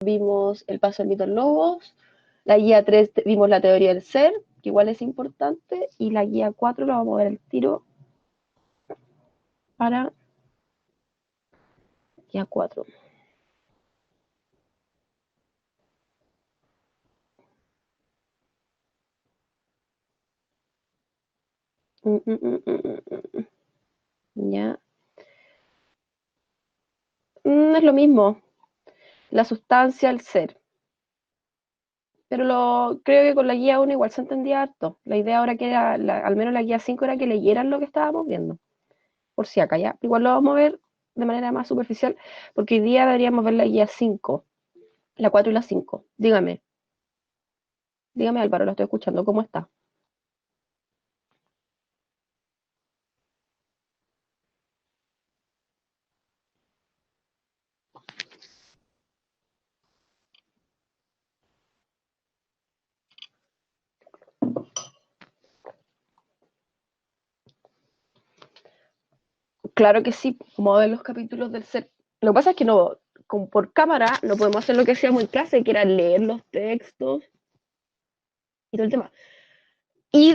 vimos el paso del mito en lobos. La guía 3 vimos la teoría del ser, que igual es importante. Y la guía 4 la vamos a ver al tiro para guía 4. Ya. Es lo mismo. La sustancia, el ser. Pero creo que con la guía 1 igual se entendía harto. La idea ahora que era, al menos la guía 5 era que leyeran lo que estábamos viendo. Por si acá, ya. Igual lo vamos a ver de manera más superficial, porque hoy día deberíamos ver la guía 5, la 4 y la 5. Dígame Álvaro, lo estoy escuchando, ¿cómo está? Claro que sí, como ver los capítulos del ser. Lo que pasa es que no, por cámara no podemos hacer lo que hacíamos en clase, que era leer los textos y todo el tema. Y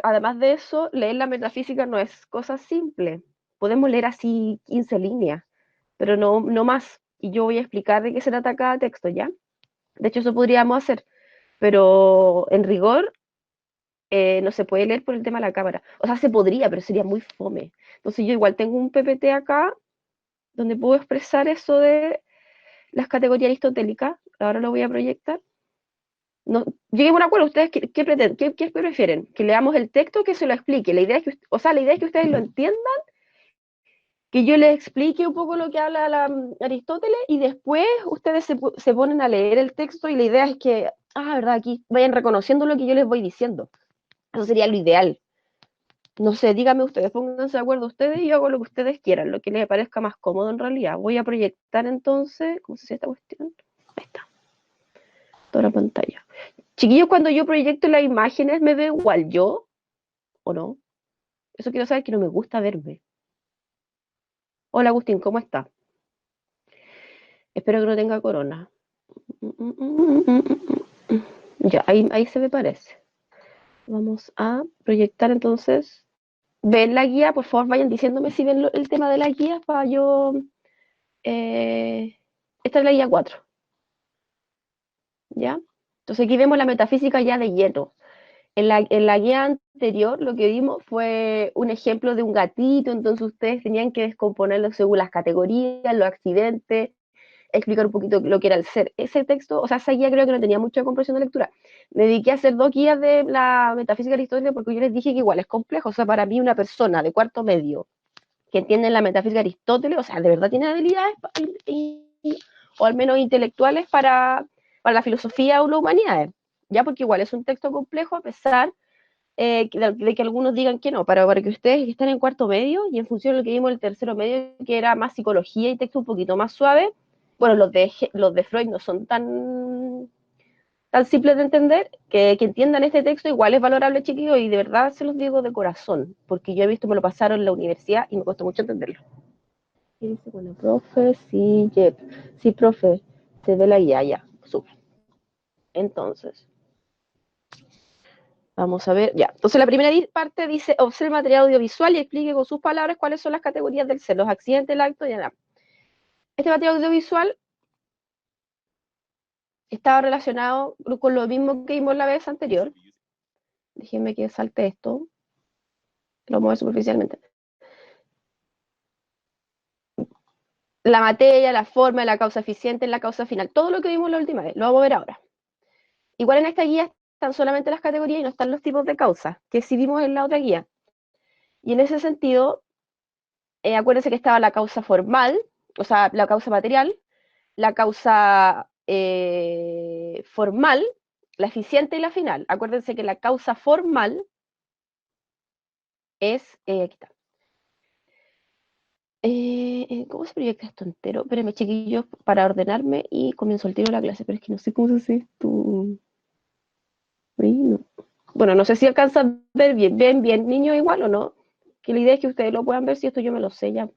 además de eso, leer la metafísica no es cosa simple. Podemos leer así 15 líneas, pero no más. Y yo voy a explicar de qué se trata cada texto, ¿ya? De hecho, eso podríamos hacer, pero en rigor no se puede leer por el tema de la cámara. O sea, se podría, pero sería muy fome. Entonces yo igual tengo un PPT acá donde puedo expresar eso de las categorías aristotélicas. Ahora lo voy a proyectar. No, lleguemos a un acuerdo, ¿ustedes qué prefieren? ¿Que leamos el texto o que se lo explique? La idea es que, o sea, la idea es que ustedes lo entiendan, que yo les explique un poco lo que habla Aristóteles y después ustedes se ponen a leer el texto y la idea es que, verdad, aquí vayan reconociendo lo que yo les voy diciendo. Eso sería lo ideal. No sé, díganme ustedes, pónganse de acuerdo ustedes y yo hago lo que ustedes quieran, lo que les parezca más cómodo en realidad. Voy a proyectar entonces, ¿cómo se llama esta cuestión? Ahí está, toda la pantalla. Chiquillos, cuando yo proyecto las imágenes, ¿me veo igual yo o no? Eso quiero saber, que no me gusta verme. Hola Agustín, ¿cómo está? Espero que no tenga corona. Ya, ahí se me parece. Vamos a proyectar entonces. ¿Ven la guía? Por favor, vayan diciéndome si ven el tema de la guía para yo. eh, Esta es la guía 4, ¿ya? Entonces aquí vemos la metafísica ya de lleno. En la guía anterior lo que vimos fue un ejemplo de un gatito, entonces ustedes tenían que descomponerlo según las categorías, los accidentes, explicar un poquito lo que era el ser. Ese texto, o sea, esa guía creo que no tenía mucha comprensión de lectura. Me dediqué a hacer 2 guías de la metafísica aristotélica porque yo les dije que igual es complejo, o sea, para mí una persona de cuarto medio que entiende la metafísica de Aristóteles, o sea, de verdad tiene habilidades o al menos intelectuales para la filosofía o la humanidad, ya porque igual es un texto complejo a pesar de que algunos digan que no, para que ustedes que están en cuarto medio y en función de lo que vimos en el tercero medio, que era más psicología y texto un poquito más suave, bueno, los de Freud no son tan simples de entender, que entiendan este texto igual es valorable, chiquillos, y de verdad se los digo de corazón, porque yo he visto, me lo pasaron en la universidad y me costó mucho entenderlo. Y dice, bueno, profe, sí, yep. Sí, profe, se ve la guía, ya, súper. Entonces, vamos a ver, ya. Entonces, la primera parte dice, observe el material audiovisual y explique con sus palabras cuáles son las categorías del ser, los accidentes, el acto y nada. Este material audiovisual estaba relacionado con lo mismo que vimos la vez anterior. Déjenme que salte esto, lo vamos a ver superficialmente. La materia, la forma, la causa eficiente, la causa final, todo lo que vimos la última vez, lo vamos a ver ahora. Igual en esta guía están solamente las categorías y no están los tipos de causas, que sí vimos en la otra guía. Y en ese sentido, acuérdense que estaba la causa formal, o sea, la causa material, la causa formal, la eficiente y la final. Acuérdense que la causa formal es, aquí está. ¿Cómo se proyecta esto entero? Espérenme, chiquillos, para ordenarme y comienzo el tiro de la clase, pero es que no sé cómo se hace esto. No. Bueno, no sé si alcanzan a ver bien. ¿Ven bien, niños, igual o no? Que la idea es que ustedes lo puedan ver, si esto yo me lo sé ya.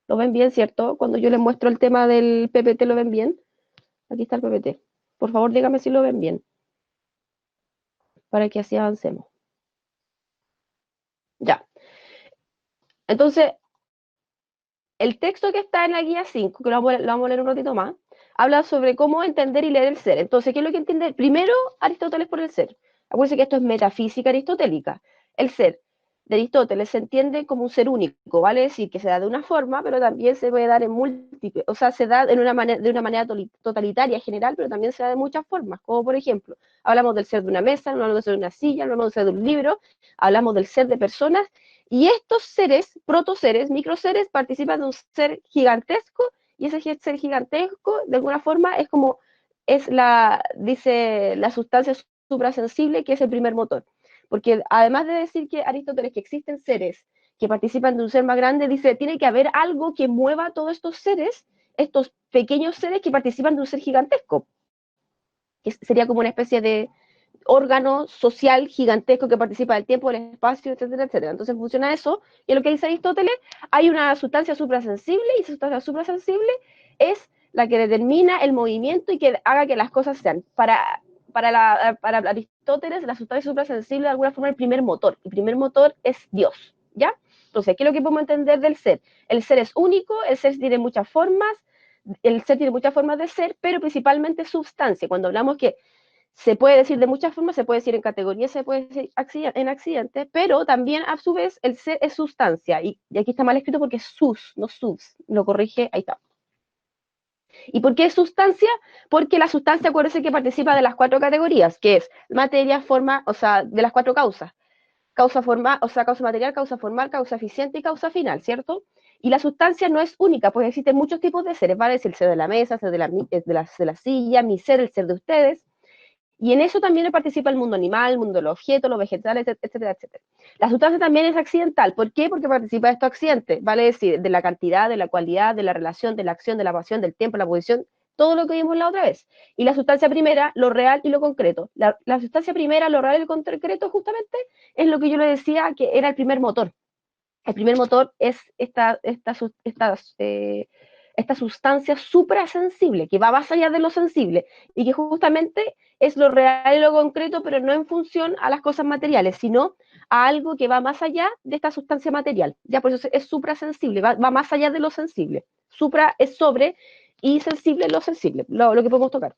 ¿Lo ven bien, cierto? Cuando yo les muestro el tema del PPT, ¿lo ven bien? Aquí está el PPT. Por favor, dígame si lo ven bien, para que así avancemos. Ya. Entonces, el texto que está en la guía 5, que lo vamos a leer un ratito más, habla sobre cómo entender y leer el ser. Entonces, ¿qué es lo que entiende primero Aristóteles por el ser? Acuérdense que esto es metafísica aristotélica. El ser de Aristóteles se entiende como un ser único, vale decir que se da de una forma, pero también se puede dar en múltiples, o sea, se da de una manera totalitaria general, pero también se da de muchas formas, como por ejemplo, hablamos del ser de una mesa, hablamos del ser de una silla, hablamos del ser de un libro, hablamos del ser de personas, y estos seres, protoseres, microseres, participan de un ser gigantesco, y ese ser gigantesco, de alguna forma, es como, dice la sustancia suprasensible, que es el primer motor. Porque además de decir que Aristóteles que existen seres que participan de un ser más grande, dice, tiene que haber algo que mueva a todos estos seres, estos pequeños seres que participan de un ser gigantesco, que sería como una especie de órgano social gigantesco que participa del tiempo, del espacio, etcétera, etcétera. Entonces funciona eso, y lo que dice Aristóteles, hay una sustancia suprasensible, y esa sustancia suprasensible es la que determina el movimiento y que haga que las cosas sean. Para Aristóteles, la sustancia suprasensible de alguna forma es el primer motor. El primer motor es Dios, ¿ya? Entonces, ¿qué es lo que podemos entender del ser? El ser es único, el ser tiene muchas formas, el ser tiene muchas formas de ser, pero principalmente sustancia. Cuando hablamos que se puede decir de muchas formas, se puede decir en categoría, se puede decir en accidente, pero también a su vez el ser es sustancia, y aquí está mal escrito porque es sus, no sus, lo corrige, ahí está. ¿Y por qué es sustancia? Porque la sustancia, acuérdense que participa de las 4 categorías, que es materia, forma, o sea, de las 4 causas. Causa formal, o sea, causa material, causa formal, causa eficiente y causa final, ¿cierto? Y la sustancia no es única, pues existen muchos tipos de seres, ¿vale? Es el ser de la mesa, el ser de la silla, mi ser, el ser de ustedes. Y en eso también participa el mundo animal, el mundo de los objetos, los vegetales, etcétera, etcétera. La sustancia también es accidental. ¿Por qué? Porque participa de estos accidentes, vale decir, de la cantidad, de la cualidad, de la relación, de la acción, de la pasión, del tiempo, la posición, todo lo que vimos la otra vez. Y la sustancia primera, lo real y lo concreto. La sustancia primera, lo real y lo concreto, justamente, es lo que yo le decía que era el primer motor. El primer motor es esta sustancia suprasensible, que va más allá de lo sensible, y que justamente es lo real y lo concreto, pero no en función a las cosas materiales, sino a algo que va más allá de esta sustancia material. Ya por eso es suprasensible, va más allá de lo sensible. Supra es sobre y sensible lo sensible, lo que podemos tocar.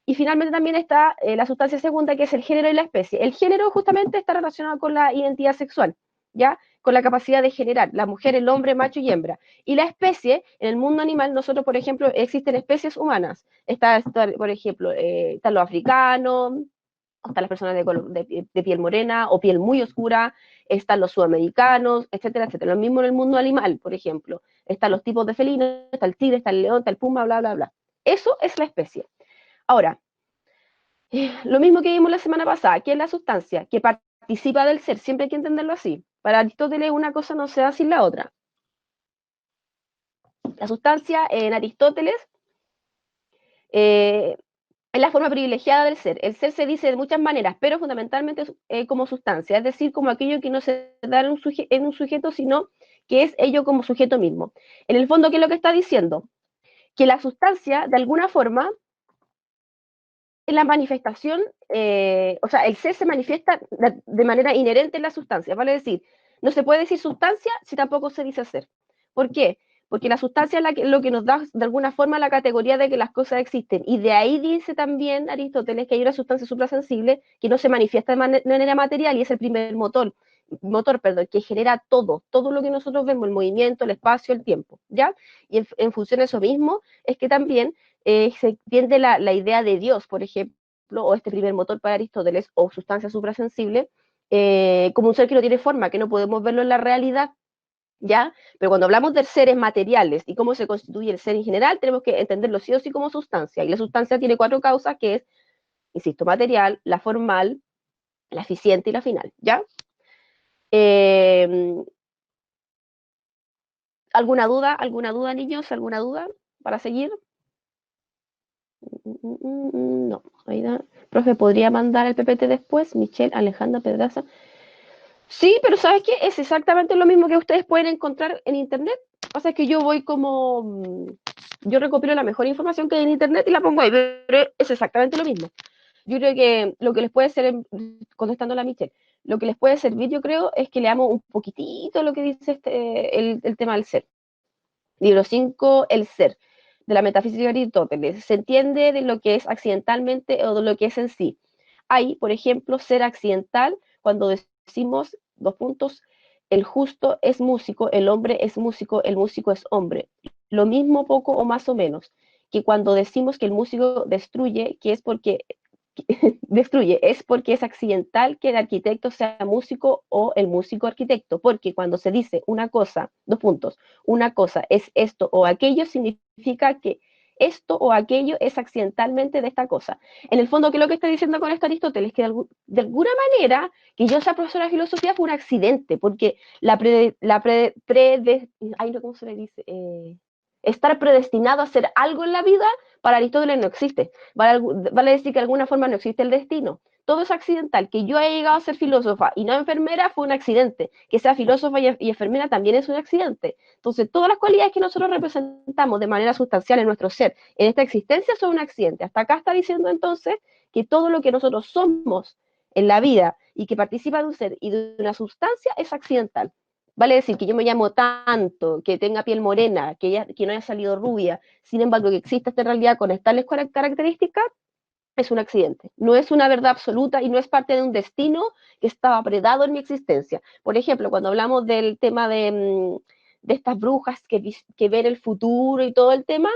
Y finalmente también está la sustancia segunda, que es el género y la especie. El género justamente está relacionado con la identidad sexual, ¿ya? Con la capacidad de generar, la mujer, el hombre, macho y hembra. Y la especie, en el mundo animal, nosotros, por ejemplo, existen especies humanas. Por ejemplo, están los africanos, están las personas de piel morena o piel muy oscura, están los sudamericanos, etcétera, etcétera. Lo mismo en el mundo animal, por ejemplo. Están los tipos de felinos, está el tigre, está el león, está el puma, bla, bla, bla. Eso es la especie. Ahora, lo mismo que vimos la semana pasada, que es la sustancia, que participa del ser, siempre hay que entenderlo así. Para Aristóteles una cosa no se da sin la otra. La sustancia en Aristóteles es la forma privilegiada del ser. El ser se dice de muchas maneras, pero fundamentalmente como sustancia, es decir, como aquello que no se da en un sujeto, sino que es ello como sujeto mismo. En el fondo, ¿qué es lo que está diciendo? Que la sustancia, de alguna forma, es la manifestación, o sea, el ser se manifiesta de manera inherente en la sustancia, vale decir, no se puede decir sustancia si tampoco se dice ser. ¿Por qué? Porque la sustancia es lo que nos da de alguna forma la categoría de que las cosas existen. Y de ahí dice también Aristóteles que hay una sustancia suprasensible que no se manifiesta de manera material y es el primer motor, que genera todo lo que nosotros vemos, el movimiento, el espacio, el tiempo, ¿ya? Y en función de eso mismo es que también se entiende la idea de Dios, por ejemplo, o este primer motor para Aristóteles, o sustancia suprasensible, como un ser que no tiene forma, que no podemos verlo en la realidad, ¿ya? Pero cuando hablamos de seres materiales y cómo se constituye el ser en general, tenemos que entenderlo sí o sí como sustancia, y la sustancia tiene 4 causas, que es, insisto, material, la formal, la eficiente y la final, ¿ya? Eh, ¿Alguna duda, niños? ¿Alguna duda para seguir? No, ahí da. Profe, ¿podría mandar el PPT después? Michelle Alejandra Pedraza. Sí, pero ¿sabes qué? Es exactamente lo mismo que ustedes pueden encontrar en internet. Pasa que yo voy como yo recopilo la mejor información que hay en internet y la pongo ahí, pero es exactamente lo mismo. Yo creo que lo que les puede ser, contestando a la Michelle, lo que les puede servir, yo creo, es que leamos un poquitito lo que dice el tema del ser. Libro 5, el ser, de la metafísica de Aristóteles. Se entiende de lo que es accidentalmente o de lo que es en sí. Hay, por ejemplo, ser accidental cuando decimos, dos puntos, el justo es músico, el hombre es músico, el músico es hombre. Lo mismo, poco o más o menos, que cuando decimos que el músico destruye, que es porque destruye, es porque es accidental que el arquitecto sea músico o el músico arquitecto, porque cuando se dice una cosa, dos puntos, una cosa es esto o aquello, significa que esto o aquello es accidentalmente de esta cosa. En el fondo, ¿qué es lo que está diciendo con esto Aristóteles? Que de alguna manera que yo sea profesora de filosofía fue un accidente, porque ay, no, ¿cómo se le dice? Estar predestinado a hacer algo en la vida, para Aristóteles no existe. Vale decir que de alguna forma no existe el destino. Todo es accidental. Que yo haya llegado a ser filósofa y no enfermera fue un accidente. Que sea filósofa y enfermera también es un accidente. Entonces, todas las cualidades que nosotros representamos de manera sustancial en nuestro ser, en esta existencia, son un accidente. Hasta acá está diciendo entonces que todo lo que nosotros somos en la vida y que participa de un ser y de una sustancia es accidental. Vale decir que yo me llamo tanto, que tenga piel morena, que no haya salido rubia, sin embargo que exista esta realidad con tales características, es un accidente. No es una verdad absoluta y no es parte de un destino que estaba predado en mi existencia. Por ejemplo, cuando hablamos del tema de estas brujas que ven el futuro y todo el tema,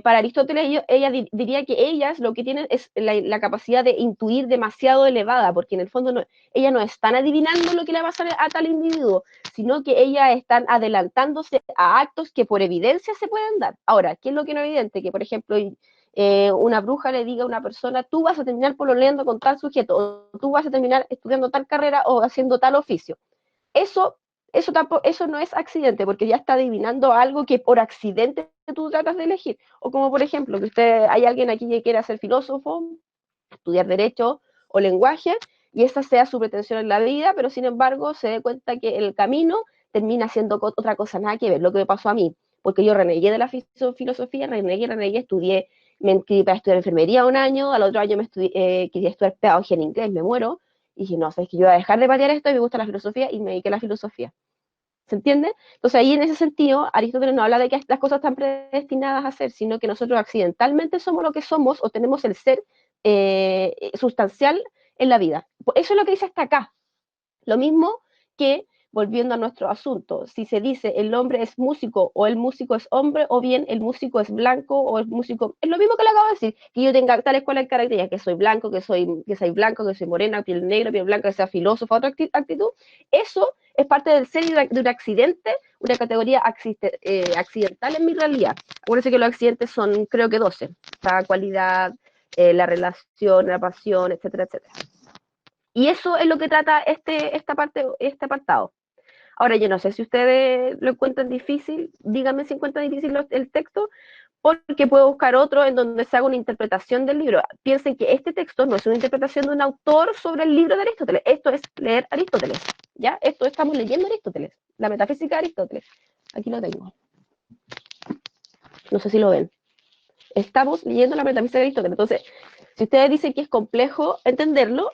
para Aristóteles ella diría que ellas lo que tienen es la capacidad de intuir demasiado elevada, porque en el fondo ellas no están adivinando lo que le va a pasar a tal individuo, sino que ellas están adelantándose a actos que por evidencia se pueden dar. Ahora, ¿qué es lo que no es evidente? Que, por ejemplo, una bruja le diga a una persona, tú vas a terminar pololeando con tal sujeto, o tú vas a terminar estudiando tal carrera o haciendo tal oficio. Eso, eso no es accidente, porque ya está adivinando algo que por accidente tú tratas de elegir. O como, por ejemplo, que hay alguien aquí que quiera ser filósofo, estudiar derecho o lenguaje, y esa sea su pretensión en la vida, pero sin embargo se dé cuenta que el camino termina siendo otra cosa, nada que ver, lo que me pasó a mí, porque yo renegué de la filosofía, renegué, estudié, me inscribí para estudiar enfermería un año, al otro año quería estudiar pedagogía en inglés, me muero, y dije, no, sabes que yo voy a dejar de patear esto, y me gusta la filosofía, y me dediqué a la filosofía. ¿Se entiende? Entonces ahí en ese sentido, Aristóteles no habla de que las cosas están predestinadas a ser, sino que nosotros accidentalmente somos lo que somos o tenemos el ser sustancial en la vida. Eso es lo que dice hasta acá. Lo mismo que, volviendo a nuestro asunto, si se dice el hombre es músico o el músico es hombre, o bien el músico es blanco o el músico... Es lo mismo que le acabo de decir, que yo tenga tal escuela de características, que soy blanco, que soy blanco, que soy morena, piel negra, piel blanca, que sea filósofo, otra actitud. Eso es parte del ser de un accidente, una categoría accidental en mi realidad. Acuérdense que los accidentes son, creo que 12. La cualidad, la relación, la pasión, etcétera, etcétera. Y eso es lo que trata este apartado. Ahora, yo no sé si ustedes lo encuentran difícil, díganme si encuentran difícil el texto, porque puedo buscar otro en donde se haga una interpretación del libro. Piensen que este texto no es una interpretación de un autor sobre el libro de Aristóteles, esto es leer Aristóteles, ¿ya? Esto estamos leyendo Aristóteles, la metafísica de Aristóteles. Aquí lo tengo. No sé si lo ven. Estamos leyendo la metafísica de Aristóteles. Entonces, si ustedes dicen que es complejo entenderlo,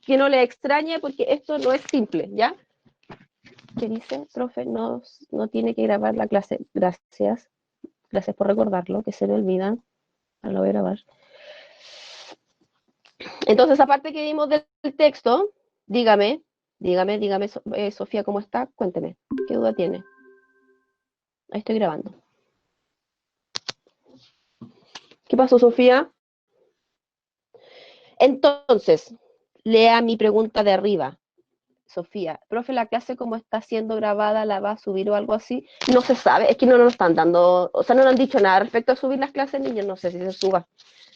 que no le extrañe porque esto no es simple, ¿ya? ¿Qué dice? Profe, no tiene que grabar la clase. Gracias. Gracias por recordarlo, que se me olvida. Ahora lo voy a grabar. Entonces, aparte que vimos del texto, dígame, Sofía, ¿cómo está? Cuénteme, ¿qué duda tiene? Ahí estoy grabando. ¿Qué pasó, Sofía? Entonces, lea mi pregunta de arriba. Sofía, profe, la clase como está siendo grabada, ¿la va a subir o algo así? No se sabe, es que no nos están dando, o sea, no nos han dicho nada respecto a subir las clases, niños, no sé si se suba.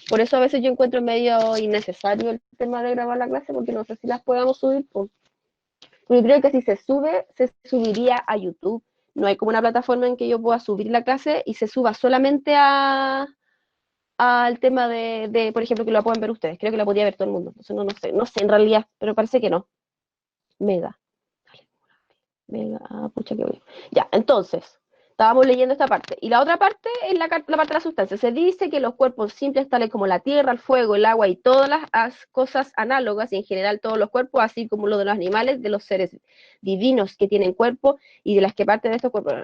Por eso a veces yo encuentro medio innecesario el tema de grabar la clase, porque no sé si las podamos subir. Pues. Yo creo que si se sube, se subiría a YouTube. No hay como una plataforma en que yo pueda subir la clase y se suba solamente al tema por ejemplo, que lo puedan ver ustedes. Creo que la podría ver todo el mundo. Entonces, no sé en realidad, pero parece que no. Mega. Mega, pucha que bueno. Ya, entonces, Estábamos leyendo esta parte. Y la otra parte es la parte de la sustancia. Se dice que los cuerpos simples, tales como la tierra, el fuego, el agua y todas las cosas análogas, y en general todos los cuerpos, así como los de los animales, de los seres divinos que tienen cuerpo y de las que parten de estos cuerpos.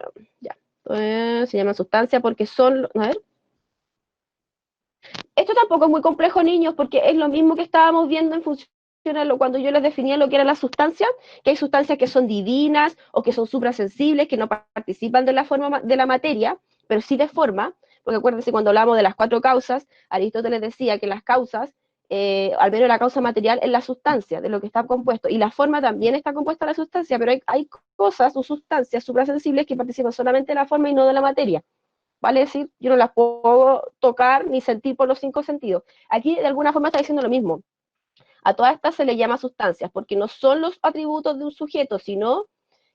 Ya. Se llama sustancia porque son. A ver. Esto tampoco es muy complejo, niños, porque es lo mismo que estábamos viendo en función a cuando yo les definía lo que eran las sustancias, que hay sustancias que son divinas o que son suprasensibles, que no participan de la forma de la materia, pero sí de forma, porque acuérdense, cuando hablamos de las 4 causas, Aristóteles decía que las causas, al menos la causa material, es la sustancia de lo que está compuesto, y la forma también está compuesta de la sustancia, pero hay cosas o sustancias suprasensibles que participan solamente de la forma y no de la materia. ¿Vale? Es decir, yo no las puedo tocar ni sentir por los 5 sentidos. Aquí de alguna forma está diciendo lo mismo. A todas estas se les llama sustancias, porque no son los atributos de un sujeto, sino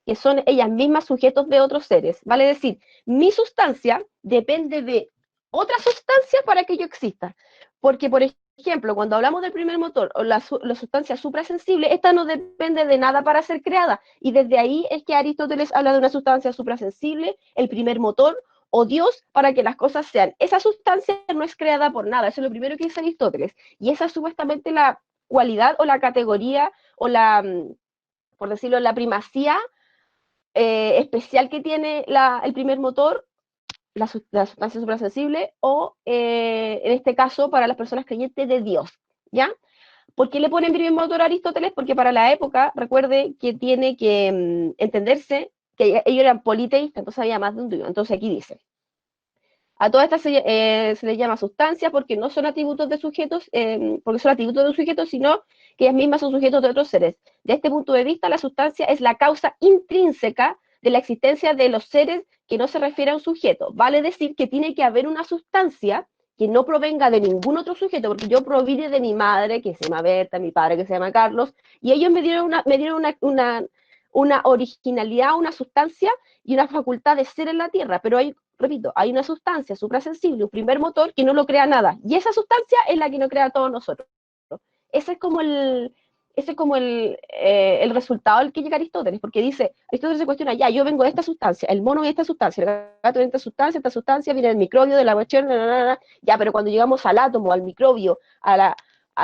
que son ellas mismas sujetos de otros seres. Vale decir, mi sustancia depende de otra sustancia para que yo exista. Porque, por ejemplo, cuando hablamos del primer motor o la sustancia suprasensible, esta no depende de nada para ser creada. Y desde ahí es que Aristóteles habla de una sustancia suprasensible, el primer motor, o Dios, para que las cosas sean. Esa sustancia no es creada por nada, eso es lo primero que dice Aristóteles. Y esa es supuestamente la cualidad o la categoría o la, por decirlo, la primacía especial que tiene el primer motor, la sustancia suprasensible, o en este caso para las personas creyentes de Dios, ¿ya? ¿Por qué le ponen primer motor a Aristóteles? Porque para la época, recuerde que tiene que entenderse que ellos eran politeístas, entonces había más de un Dios. Entonces aquí dice, a todas estas se les llama sustancias porque no son atributos de sujetos, porque son atributos de un sujeto, sino que ellas mismas son sujetos de otros seres. De este punto de vista, la sustancia es la causa intrínseca de la existencia de los seres que no se refiere a un sujeto. Vale decir que tiene que haber una sustancia que no provenga de ningún otro sujeto, porque yo provine de mi madre, que se llama Berta, mi padre, que se llama Carlos, y ellos me dieron una originalidad, una sustancia y una facultad de ser en la Tierra, pero repito, hay una sustancia suprasensible, un primer motor que no lo crea nada, y esa sustancia es la que nos crea a todos nosotros. Ese es como el resultado al que llega Aristóteles, porque dice, Aristóteles se cuestiona, ya, yo vengo de esta sustancia, el mono de esta sustancia, el gato de esta sustancia viene del microbio, de la cuestión, ya, pero cuando llegamos al átomo, al microbio, a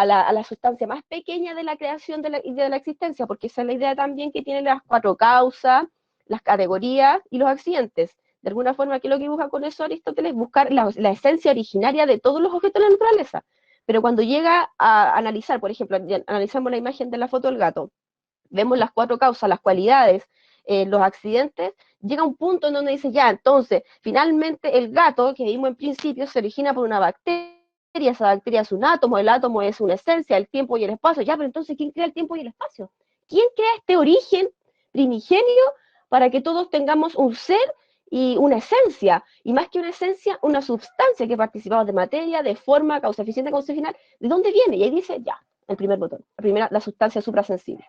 la sustancia más pequeña de la creación de la existencia, porque esa es la idea también que tienen las 4 causas, las categorías y los accidentes. De alguna forma, ¿qué es lo que busca con eso Aristóteles? Buscar la esencia originaria de todos los objetos de la naturaleza. Pero cuando llega a analizar, por ejemplo, analizamos la imagen de la foto del gato, vemos las 4 causas, las cualidades, los accidentes, llega un punto en donde dice, ya, entonces, finalmente el gato, que vimos en principio, se origina por una bacteria, esa bacteria es un átomo, el átomo es una esencia, el tiempo y el espacio, ya, pero entonces, ¿quién crea el tiempo y el espacio? ¿Quién crea este origen primigenio para que todos tengamos un ser y una esencia, y más que una esencia, una sustancia que participamos de materia, de forma, causa eficiente, causa final? ¿De dónde viene? Y ahí dice, ya, el primer botón, la sustancia suprasensible.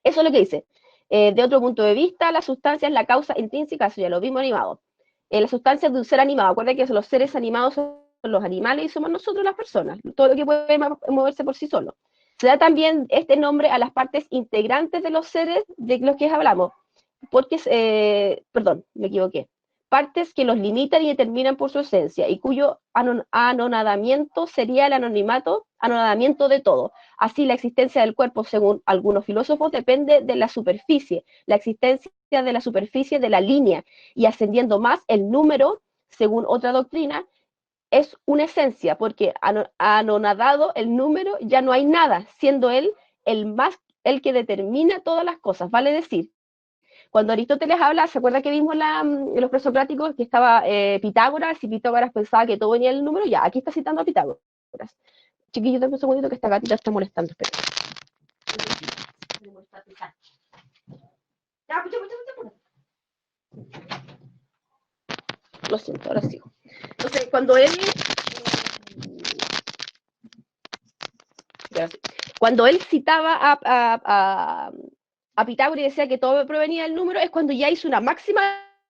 Eso es lo que dice. De otro punto de vista, la sustancia es la causa intrínseca, eso ya lo vimos animado. La sustancia de un ser animado, acuérdense que los seres animados son los animales y somos nosotros las personas, todo lo que puede moverse por sí solo. Se da también este nombre a las partes integrantes de los seres de los que hablamos, porque, perdón, me equivoqué, partes que los limitan y determinan por su esencia, y cuyo anonadamiento sería el anonadamiento de todo. Así, la existencia del cuerpo, según algunos filósofos, depende de la superficie, la existencia de la superficie de la línea, y ascendiendo más, el número, según otra doctrina, es una esencia, porque anonadado el número ya no hay nada, siendo él el que determina todas las cosas. Vale decir, cuando Aristóteles habla, ¿se acuerda que vimos en los presocráticos que estaba Pitágoras, y Pitágoras pensaba que todo venía del número? Ya, aquí está citando a Pitágoras. Chiquillos, denme un segundito que esta gatita está molestando, espera. Lo siento, ahora sigo. Entonces, cuando él citaba a Pitágoras y decía que todo provenía del número, es cuando ya hizo una máxima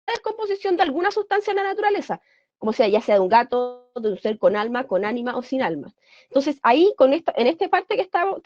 descomposición de alguna sustancia en la naturaleza, como sea, ya sea de un gato, de un ser con alma, con ánima o sin alma. Entonces, ahí, en esta parte que estamos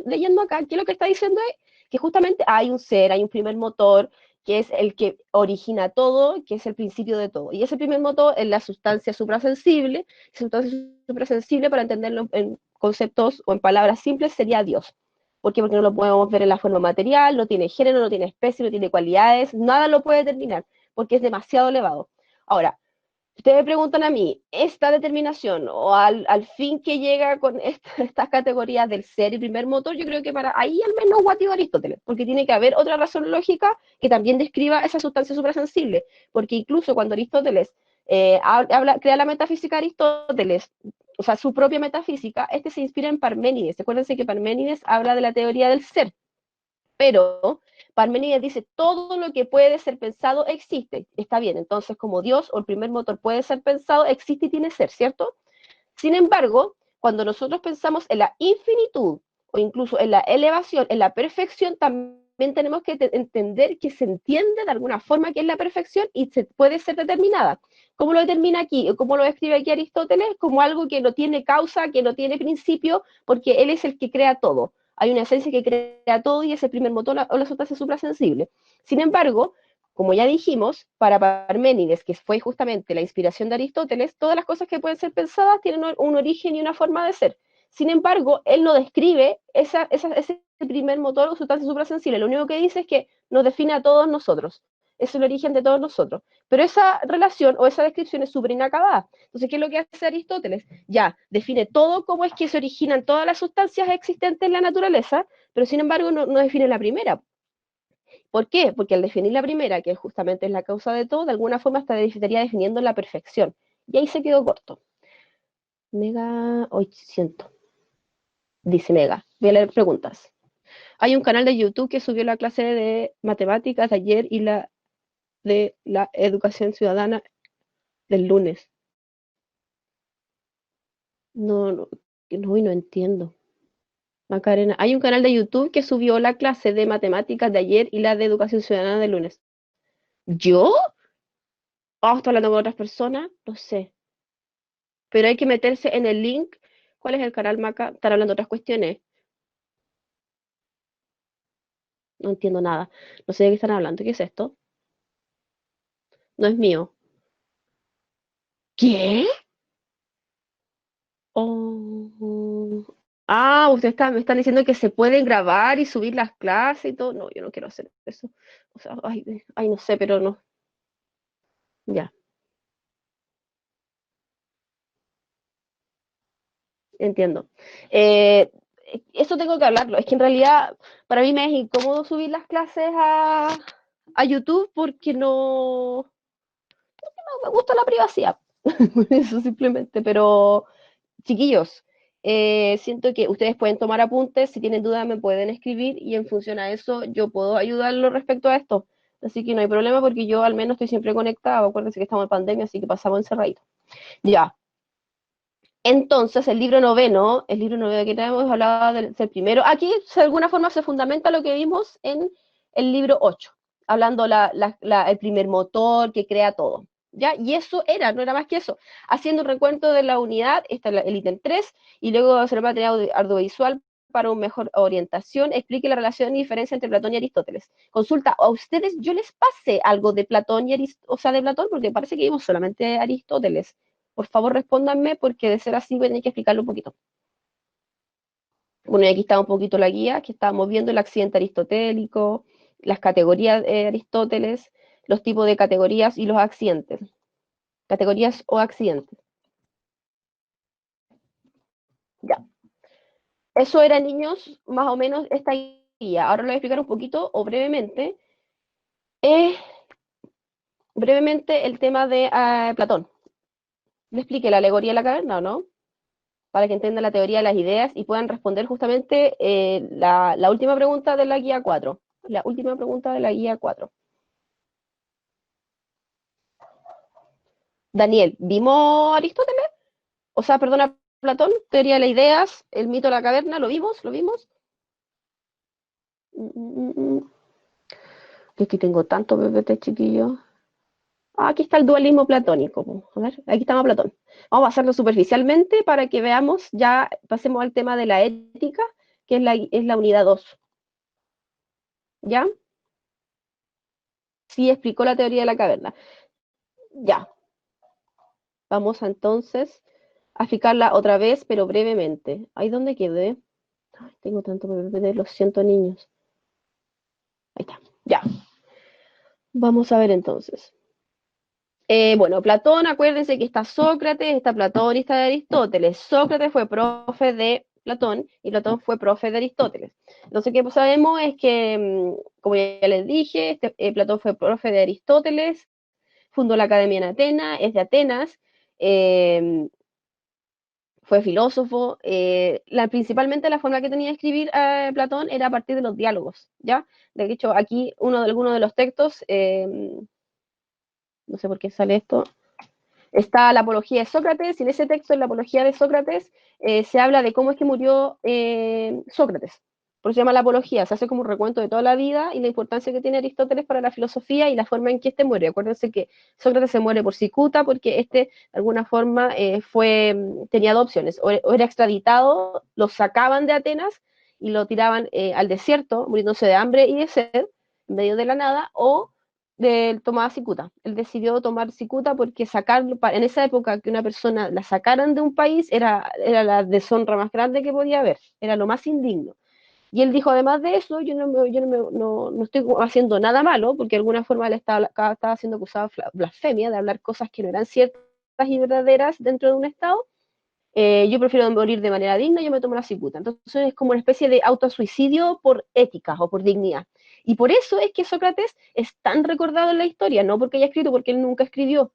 leyendo acá, ¿qué es lo que está diciendo? Es que justamente hay un ser, hay un primer motor, que es el que origina todo, que es el principio de todo. Y ese primer motor es la sustancia suprasensible. Sustancia suprasensible, para entenderlo en conceptos o en palabras simples, sería Dios. ¿Por qué? Porque no lo podemos ver en la forma material, no tiene género, no tiene especie, no tiene cualidades, nada lo puede determinar, porque es demasiado elevado. Ahora, ustedes me preguntan a mí, esta determinación o al fin que llega con estas categorías del ser y primer motor, yo creo que para ahí al menos guatio Aristóteles, porque tiene que haber otra razón lógica que también describa esa sustancia suprasensible, porque incluso cuando Aristóteles crea la metafísica de Aristóteles, o sea, su propia metafísica, este se inspira en Parménides. Acuérdense que Parménides habla de la teoría del ser, pero Parménides dice, todo lo que puede ser pensado existe. Está bien, entonces como Dios o el primer motor puede ser pensado, existe y tiene ser, ¿cierto? Sin embargo, cuando nosotros pensamos en la infinitud o incluso en la elevación, en la perfección, también tenemos que entender que se entiende de alguna forma que es la perfección y se puede ser determinada. ¿Cómo lo determina aquí? ¿Cómo lo describe aquí Aristóteles? Como algo que no tiene causa, que no tiene principio, porque él es el que crea todo. Hay una esencia que crea todo y es el primer motor o la sustancia suprasensible. Sin embargo, como ya dijimos, para Parménides, que fue justamente la inspiración de Aristóteles, todas las cosas que pueden ser pensadas tienen un origen y una forma de ser. Sin embargo, él no describe ese primer motor o sustancia suprasensible. Lo único que dice es que nos define a todos nosotros. Es el origen de todos nosotros. Pero esa relación o esa descripción es súper inacabada. Entonces, ¿qué es lo que hace Aristóteles? Ya, define todo cómo es que se originan todas las sustancias existentes en la naturaleza, pero sin embargo no define la primera. ¿Por qué? Porque al definir la primera, que justamente es la causa de todo, de alguna forma estaría definiendo la perfección. Y ahí se quedó corto. Mega 800, dice Mega. Voy a leer preguntas. Hay un canal de YouTube que subió la clase de matemáticas de ayer y la de la educación ciudadana del lunes. No, no, no entiendo. Macarena, hay un canal de YouTube que subió la clase de matemáticas de ayer y la de educación ciudadana del lunes. ¿Yo? Oh, estoy hablando con otras personas, no sé. Pero hay que meterse en el link. ¿Cuál es el canal, Maca? Están hablando de otras cuestiones. No entiendo nada. No sé de qué están hablando. ¿Qué es esto? No es mío. ¿Qué? Oh. Ah, me están diciendo que se pueden grabar y subir las clases y todo. No, yo no quiero hacer eso. O sea, ay, no sé, pero no. Ya, entiendo. Eh, Eso tengo que hablarlo. Es que en realidad para mí me es incómodo subir las clases a YouTube porque no me gusta la privacidad. Eso simplemente, pero chiquillos, siento que ustedes pueden tomar apuntes, si tienen dudas me pueden escribir y en función a eso yo puedo ayudarlos respecto a esto. Así que no hay problema porque yo al menos estoy siempre conectada. Acuérdense que estamos en pandemia, así que pasamos encerraditos. Ya. Entonces, el libro noveno que hemos hablado del primero. Aquí, de alguna forma, se fundamenta lo que vimos en el libro 8, hablando el primer motor que crea todo. ¿Ya? Y eso no era más que eso. Haciendo un recuento de la unidad, está el ítem 3, y luego hacer material audiovisual para una mejor orientación, explique la relación y diferencia entre Platón y Aristóteles. Consulta, a ustedes yo les pasé algo de Platón y Aristóteles, o sea, de Platón, porque parece que vimos solamente Aristóteles. Por favor, respóndanme, porque de ser así voy a tener que explicarlo un poquito. Bueno, y aquí está un poquito la guía, que estábamos viendo el accidente aristotélico, las categorías de Aristóteles, los tipos de categorías y los accidentes. Categorías o accidentes. Ya. Eso era, niños, más o menos esta guía. Ahora lo voy a explicar un poquito o eh, brevemente el tema de Platón. Le expliqué la alegoría de la caverna, ¿o no? Para que entiendan la teoría de las ideas y puedan responder justamente la última pregunta de la guía 4. La última pregunta de la guía 4. Daniel, ¿vimos Aristóteles? O sea, perdona, Platón, teoría de las ideas, el mito de la caverna, ¿lo vimos? ¿Lo vimos? Mm, mm, mm. Es que tengo tanto PPT, chiquillo. Ah, aquí está el dualismo platónico. A ver, aquí está Platón. Vamos a hacerlo superficialmente para que veamos, ya pasemos al tema de la ética, que es la unidad 2. ¿Ya? sí explicó la teoría de la caverna. Ya, vamos entonces a explicarla otra vez, pero brevemente. ¿Ahí dónde quedé? Ay, tengo tanto PPT, lo siento, niños. Ahí está, ya. Vamos a ver entonces. Bueno, Platón, acuérdense que está Sócrates, está Platón y está Aristóteles. Sócrates fue profe de Platón y Platón fue profe de Aristóteles. Entonces, ¿qué sabemos? Es que, como ya les dije, Platón fue profe de Aristóteles, fundó la Academia en Atenas, es de Atenas, eh, fue filósofo. Principalmente la forma que tenía de escribir Platón era a partir de los diálogos, ¿ya? De hecho, aquí alguno de los textos, no sé por qué sale esto, está la apología de Sócrates, y en ese texto, en la apología de Sócrates, se habla de cómo es que murió Sócrates. Por eso se llama la apología, se hace como un recuento de toda la vida y la importancia que tiene Aristóteles para la filosofía y la forma en que éste muere. Acuérdense que Sócrates se muere por cicuta porque este, de alguna forma, tenía dos opciones. O era extraditado, lo sacaban de Atenas y lo tiraban al desierto, muriéndose de hambre y de sed, en medio de la nada, o tomaba cicuta. Él decidió tomar cicuta porque sacarlo, en esa época que una persona la sacaran de un país era la deshonra más grande que podía haber, era lo más indigno. Y él dijo, además de eso, yo no estoy haciendo nada malo, porque de alguna forma él estaba siendo acusado de blasfemia, de hablar cosas que no eran ciertas y verdaderas dentro de un Estado. Yo prefiero morir de manera digna, yo me tomo la cicuta. Entonces es como una especie de autosuicidio por ética o por dignidad. Y por eso es que Sócrates es tan recordado en la historia, no porque haya escrito, porque él nunca escribió.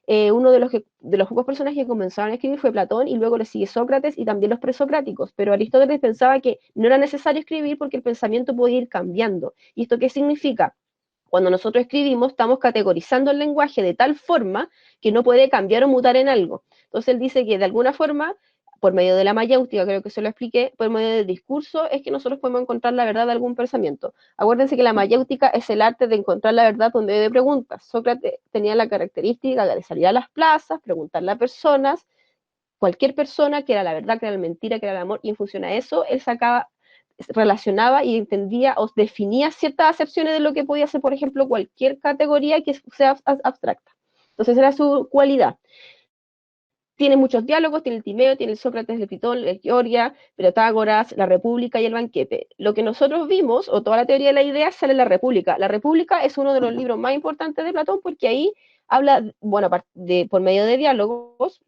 Uno de los pocos personajes que comenzaron a escribir fue Platón y luego le sigue Sócrates y también los presocráticos, pero Aristóteles pensaba que no era necesario escribir porque el pensamiento podía ir cambiando. ¿Y esto qué significa? Cuando nosotros escribimos, estamos categorizando el lenguaje de tal forma que no puede cambiar o mutar en algo. Entonces él dice que de alguna forma, por medio de la mayéutica, creo que se lo expliqué, por medio del discurso, es que nosotros podemos encontrar la verdad de algún pensamiento. Acuérdense que la mayéutica es el arte de encontrar la verdad por medio de preguntas. Sócrates tenía la característica de salir a las plazas, preguntarle a personas, cualquier persona, que era la verdad, que era la mentira, que era el amor, y en función a eso, él relacionaba y entendía o definía ciertas acepciones de lo que podía ser, por ejemplo, cualquier categoría que sea abstracta. Entonces era su cualidad. Tiene muchos diálogos, tiene el Timeo, tiene el Sócrates, el Pitón, el Georgia, Protágoras, la República y el Banquete. Lo que nosotros vimos, o toda la teoría de la idea, sale en la República. La República es uno de los libros más importantes de Platón porque ahí habla, bueno, por medio de diálogos,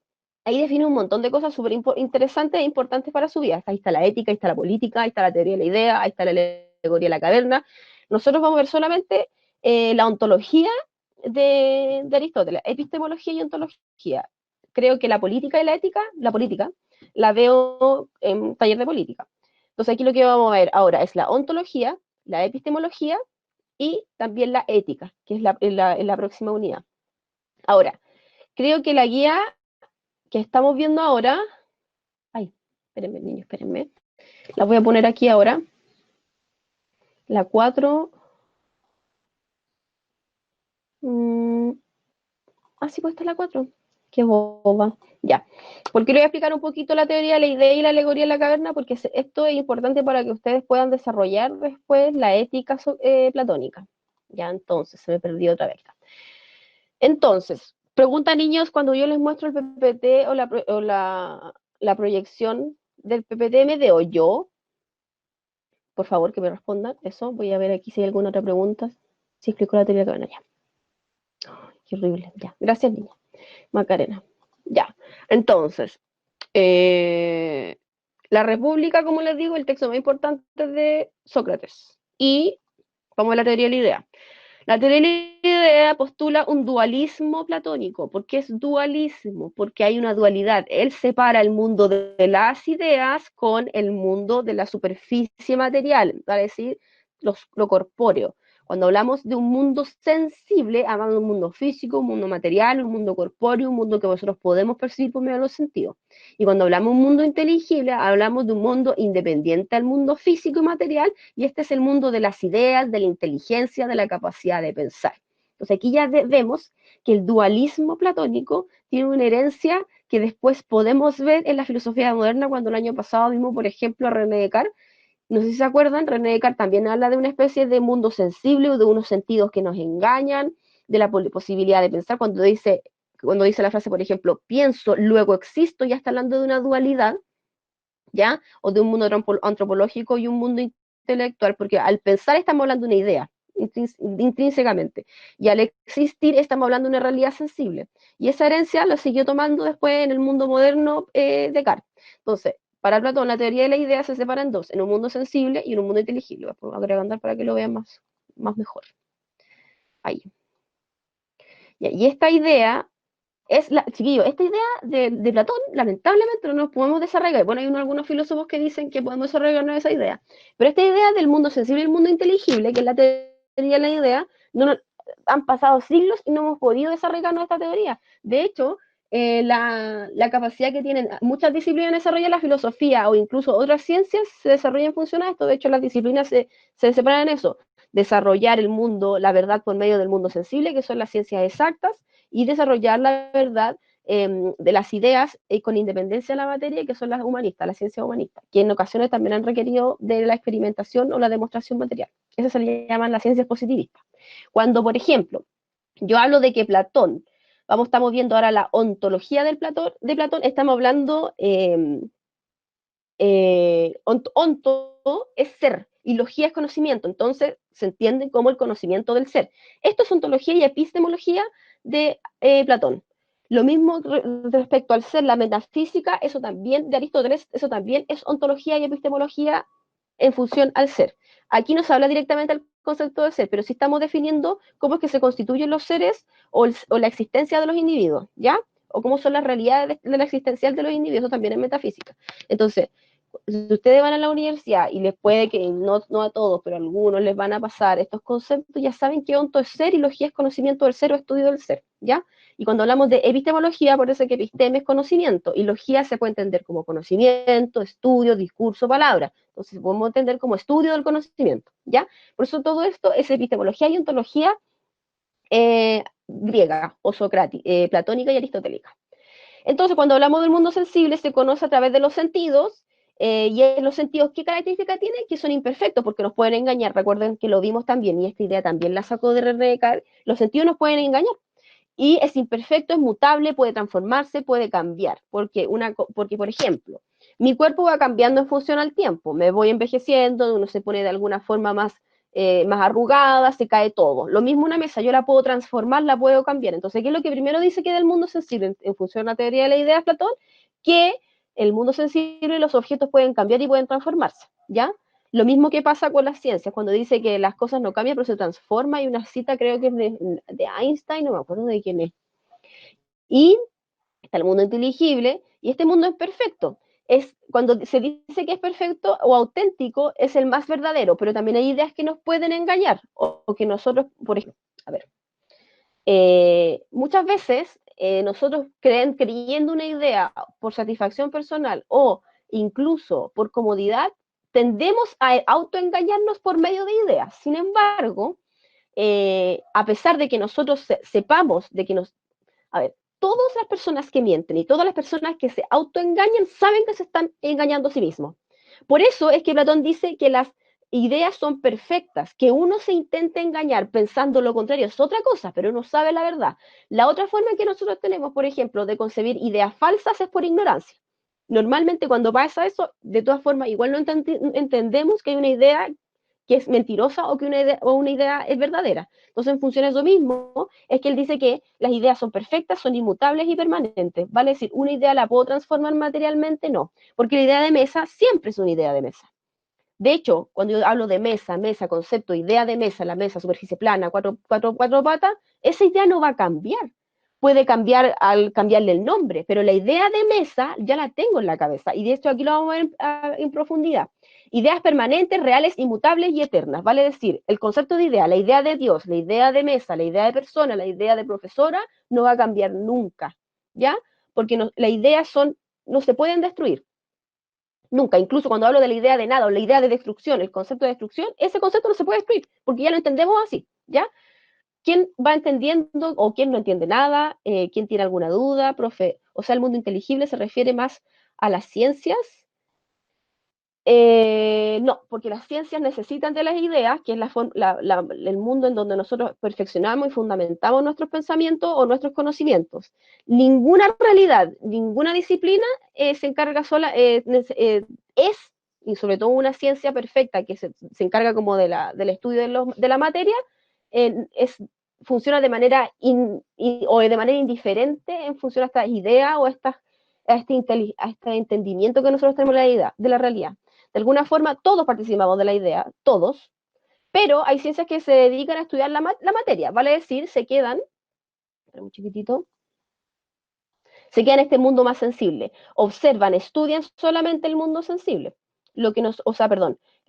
ahí define un montón de cosas súper interesantes e importantes para su vida. Ahí está la ética, ahí está la política, ahí está la teoría de la idea, ahí está la alegoría de la caverna. Nosotros vamos a ver solamente la ontología de Aristóteles, epistemología y ontología. Creo que la política y la ética, la política, la veo en taller de política. Entonces aquí lo que vamos a ver ahora es la ontología, la epistemología y también la ética, que es la próxima unidad. Ahora, creo que la guía que estamos viendo ahora, ay, espérenme, niños, espérenme, la voy a poner aquí ahora, la 4, sí, pues esta es la 4, qué boba, ya, porque le voy a explicar un poquito la teoría, la idea y la alegoría de la caverna, porque esto es importante para que ustedes puedan desarrollar después la ética platónica. Ya, entonces, se me perdió otra vez. Entonces, pregunta niños, cuando yo les muestro el PPT o la proyección del PPT, ¿me veo yo? Por favor, que me respondan eso. Voy a ver aquí si hay alguna otra pregunta. Si explico la teoría de la caverna, ya. Ay, qué horrible, ya. Gracias, niña. Macarena. Ya. Entonces, eh, la República, como les digo, el texto más importante de Sócrates. Y vamos a la teoría de la idea. La teoría de la idea postula un dualismo platónico. ¿Por qué es dualismo? Porque hay una dualidad. Él separa el mundo de las ideas con el mundo de la superficie material, es decir, lo corpóreo. Cuando hablamos de un mundo sensible, hablamos de un mundo físico, un mundo material, un mundo corpóreo, un mundo que nosotros podemos percibir por medio de los sentidos. Y cuando hablamos de un mundo inteligible, hablamos de un mundo independiente al mundo físico y material, y este es el mundo de las ideas, de la inteligencia, de la capacidad de pensar. Entonces aquí ya vemos que el dualismo platónico tiene una herencia que después podemos ver en la filosofía moderna, cuando el año pasado vimos, por ejemplo, a René Descartes, No sé si se acuerdan, René Descartes también habla de una especie de mundo sensible o de unos sentidos que nos engañan, de la posibilidad de pensar. Cuando dice la frase, por ejemplo, pienso, luego existo, ya está hablando de una dualidad, ¿ya? O de un mundo antropológico y un mundo intelectual, porque al pensar estamos hablando de una idea, intrínsecamente, y al existir estamos hablando de una realidad sensible. Y esa herencia lo siguió tomando después en el mundo moderno Descartes. Entonces, para Platón, la teoría de la idea se separa en dos, en un mundo sensible y en un mundo inteligible. Voy a agregar para que lo vean más mejor. Ahí. Y esta idea chiquillo, esta idea de Platón, lamentablemente no nos podemos desarraigar. Bueno, hay algunos filósofos que dicen que podemos desarraigarnos de esa idea, pero esta idea del mundo sensible y el mundo inteligible, que es la teoría de la idea, han pasado siglos y no hemos podido desarraigarnos de esta teoría. De hecho, la capacidad que tienen muchas disciplinas de desarrollar la filosofía o incluso otras ciencias se desarrolla en función a esto. De hecho, las disciplinas se separan en eso: desarrollar el mundo, la verdad por medio del mundo sensible, que son las ciencias exactas, y desarrollar la verdad de las ideas con independencia de la materia, que son las humanistas, las ciencias humanistas, que en ocasiones también han requerido de la experimentación o la demostración material. Eso se le llaman las ciencias positivistas. Cuando, por ejemplo, yo hablo de que Platón, estamos viendo ahora la ontología de Platón, estamos hablando, onto es ser, y logía es conocimiento, entonces se entiende como el conocimiento del ser. Esto es ontología y epistemología de Platón. Lo mismo respecto al ser, la metafísica, eso también, de Aristóteles, eso también es ontología y epistemología en función al ser. Aquí no se habla directamente del concepto de ser, pero sí estamos definiendo cómo es que se constituyen los seres o la existencia de los individuos, ¿ya? O cómo son las realidades de la existencial de los individuos, eso también es metafísica. Entonces, si ustedes van a la universidad y les puede que, no a todos, pero a algunos les van a pasar estos conceptos, ya saben que onto es ser y logía es conocimiento del ser o estudio del ser, ¿ya? Y cuando hablamos de epistemología, por eso que episteme es conocimiento, y logía se puede entender como conocimiento, estudio, discurso, palabra. Entonces podemos entender como estudio del conocimiento, ¿ya? Por eso todo esto es epistemología y ontología griega o platónica y aristotélica. Entonces, cuando hablamos del mundo sensible, se conoce a través de los sentidos, y en los sentidos, ¿qué características tienen? Que son imperfectos, porque nos pueden engañar. Recuerden que lo vimos también, y esta idea también la sacó de René Descartes. Los sentidos nos pueden engañar, y es imperfecto, es mutable, puede transformarse, puede cambiar. Porque, por ejemplo, mi cuerpo va cambiando en función al tiempo. Me voy envejeciendo, uno se pone de alguna forma más arrugada, se cae todo. Lo mismo una mesa, yo la puedo transformar, la puedo cambiar. Entonces, ¿qué es lo que primero dice que del mundo sensible en función a la teoría de la idea de Platón? Que el mundo sensible, los objetos pueden cambiar y pueden transformarse, ¿ya? Lo mismo que pasa con las ciencias, cuando dice que las cosas no cambian, pero se transforman. Hay una cita, creo que es de Einstein, no me acuerdo de quién es. Y está el mundo inteligible, y este mundo es perfecto. Cuando se dice que es perfecto o auténtico, es el más verdadero, pero también hay ideas que nos pueden engañar, o que nosotros, por ejemplo, a ver, muchas veces nosotros creyendo una idea por satisfacción personal o incluso por comodidad, tendemos a autoengañarnos por medio de ideas. Sin embargo, a pesar de que nosotros sepamos de que a ver, todas las personas que mienten y todas las personas que se autoengañan saben que se están engañando a sí mismos. Por eso es que Platón dice que las ideas son perfectas, que uno se intente engañar pensando lo contrario es otra cosa, pero uno sabe la verdad. La otra forma que nosotros tenemos, por ejemplo, de concebir ideas falsas es por ignorancia. Normalmente cuando pasa eso, de todas formas, igual no entendemos que hay una idea que es mentirosa o que una idea es verdadera. Entonces, en función de eso mismo, es que él dice que las ideas son perfectas, son inmutables y permanentes. Vale decir, ¿una idea la puedo transformar materialmente? No, porque la idea de mesa siempre es una idea de mesa. De hecho, cuando yo hablo de mesa, concepto, idea de mesa, la mesa, superficie plana, cuatro patas, esa idea no va a cambiar. Puede cambiar al cambiarle el nombre, pero la idea de mesa ya la tengo en la cabeza. Y de esto aquí lo vamos a ver en profundidad. Ideas permanentes, reales, inmutables y eternas. Vale decir, el concepto de idea, la idea de Dios, la idea de mesa, la idea de persona, la idea de profesora, no va a cambiar nunca. ¿Ya? Porque las ideas no se pueden destruir. Nunca, incluso cuando hablo de la idea de nada o la idea de destrucción, el concepto de destrucción, ese concepto no se puede destruir, porque ya lo entendemos así, ¿ya? ¿Quién va entendiendo o quién no entiende nada? ¿Quién tiene alguna duda? Profe, o sea, el mundo inteligible se refiere más a las ciencias No, porque las ciencias necesitan de las ideas, que es el mundo en donde nosotros perfeccionamos y fundamentamos nuestros pensamientos o nuestros conocimientos. Ninguna realidad, ninguna disciplina se encarga sola, es, y sobre todo una ciencia perfecta que se encarga como del estudio de la materia, funciona de manera o de manera indiferente en función a estas ideas o a este entendimiento que nosotros tenemos de la realidad. De alguna forma, todos participamos de la idea, todos, pero hay ciencias que se dedican a estudiar la materia, vale decir, se quedan, un chiquitito, se quedan en este mundo más sensible, observan, estudian solamente el mundo sensible, el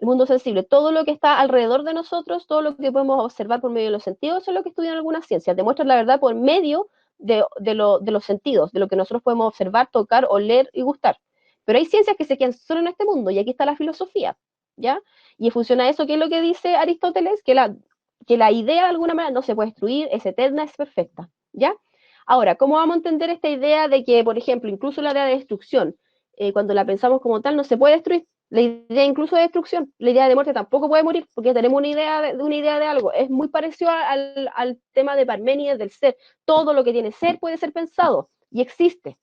mundo sensible, todo lo que está alrededor de nosotros, todo lo que podemos observar por medio de los sentidos, eso es lo que estudian algunas ciencias, demuestran la verdad por medio de los sentidos, de lo que nosotros podemos observar, tocar, oler y gustar. Pero hay ciencias que se quedan solo en este mundo, y aquí está la filosofía, ¿ya? Y funciona eso, que es lo que dice Aristóteles, que la idea de alguna manera no se puede destruir, es eterna, es perfecta, ¿ya? Ahora, ¿cómo vamos a entender esta idea de que, por ejemplo, incluso la idea de destrucción, cuando la pensamos como tal, no se puede destruir? La idea incluso de destrucción, la idea de muerte tampoco puede morir, porque tenemos una idea de algo. Es muy parecido al tema de Parménides del ser. Todo lo que tiene ser puede ser pensado y existe.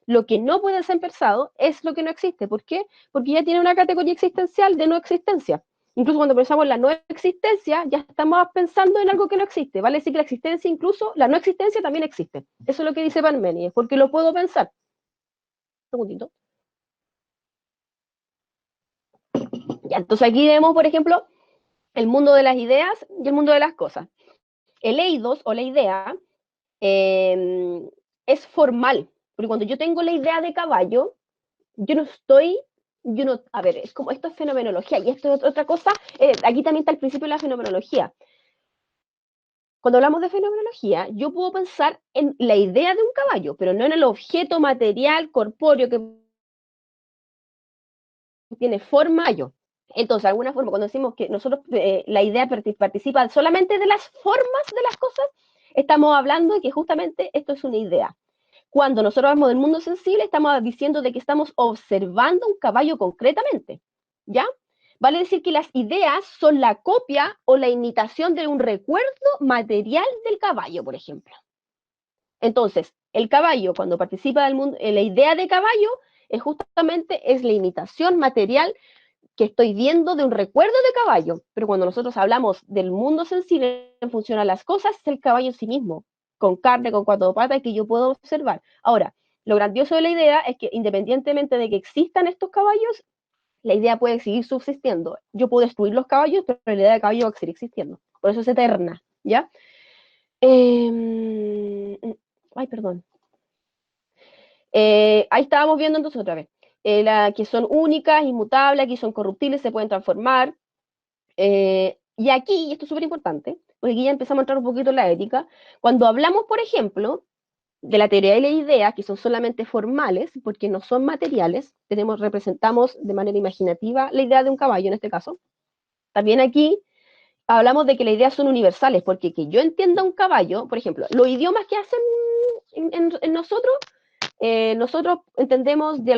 Lo que no puede ser pensado es lo que no existe. ¿Por qué? Porque ya tiene una categoría existencial de no existencia. Incluso cuando pensamos en la no existencia, ya estamos pensando en algo que no existe. Vale decir que la existencia, incluso la no existencia, también existe. Eso es lo que dice Parménides, porque lo puedo pensar. Un segundito. Ya, entonces aquí vemos, por ejemplo, el mundo de las ideas y el mundo de las cosas. El eidos o la idea es formal, porque cuando yo tengo la idea de caballo, a ver, es como, esto es fenomenología y esto es otra cosa, aquí también está el principio de la fenomenología. Cuando hablamos de fenomenología, yo puedo pensar en la idea de un caballo, pero no en el objeto material, corpóreo que tiene forma yo. Entonces, de alguna forma, cuando decimos que nosotros la idea participa solamente de las formas de las cosas, estamos hablando de que justamente esto es una idea. Cuando nosotros hablamos del mundo sensible, estamos diciendo de que estamos observando un caballo concretamente, ¿ya? Vale decir que las ideas son la copia o la imitación de un recuerdo material del caballo, por ejemplo. Entonces, el caballo, cuando participa del mundo, la idea de caballo es la imitación material que estoy viendo de un recuerdo de caballo. Pero cuando nosotros hablamos del mundo sensible en función a las cosas, es el caballo en sí mismo, con carne, con cuatro patas, que yo puedo observar. Ahora, lo grandioso de la idea es que independientemente de que existan estos caballos, la idea puede seguir subsistiendo. Yo puedo destruir los caballos, pero la idea de caballo va a seguir existiendo. Por eso es eterna, ¿ya? Ay, perdón. Ahí estábamos viendo entonces otra vez. Que son únicas, inmutables, aquí son corruptibles, se pueden transformar. Y aquí, y esto es súper importante, porque aquí ya empezamos a entrar un poquito en la ética, cuando hablamos, por ejemplo, de la teoría de la idea, que son solamente formales, porque no son materiales, representamos de manera imaginativa la idea de un caballo en este caso. También aquí hablamos de que las ideas son universales, porque que yo entienda un caballo, por ejemplo, los idiomas que hacen en nosotros entendemos ya